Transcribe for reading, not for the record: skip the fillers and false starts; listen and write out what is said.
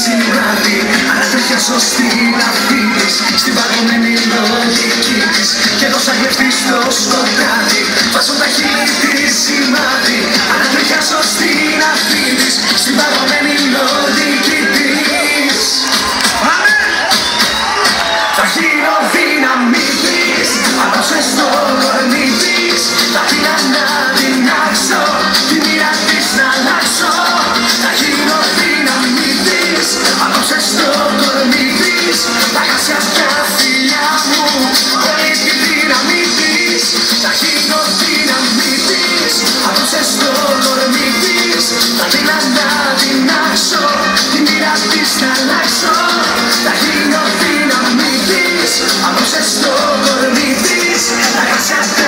σημάδι, ανατριχιάσω στην αφή της, στην παγωμένη λογική της. Κι εγώ σαν κλεφτή στο σκοτάδι, βάζω τα χείλη της σημάδι, ανατριχιάσω στην αφή της, στην παγωμένη λογική της. Πάμε! Θα γίνω δύναμη της, απόψε στο κορμί της, θα την αναδυνάξω, τη μοίρα της να αλλάξω. Θα γίνω δύναμη της, απόψε στο κορμί της, θα χάσει απ' τα φιλιά μου όλη τη δύναμη της. Θα γίνω δύναμη της, απόψε στο κορμί της, θα την αναδυνάξω, τη μοίρα της να αλλάξω. Θα γίνω δύναμη της, απόψε στο κορμί της, θα χάσει απ'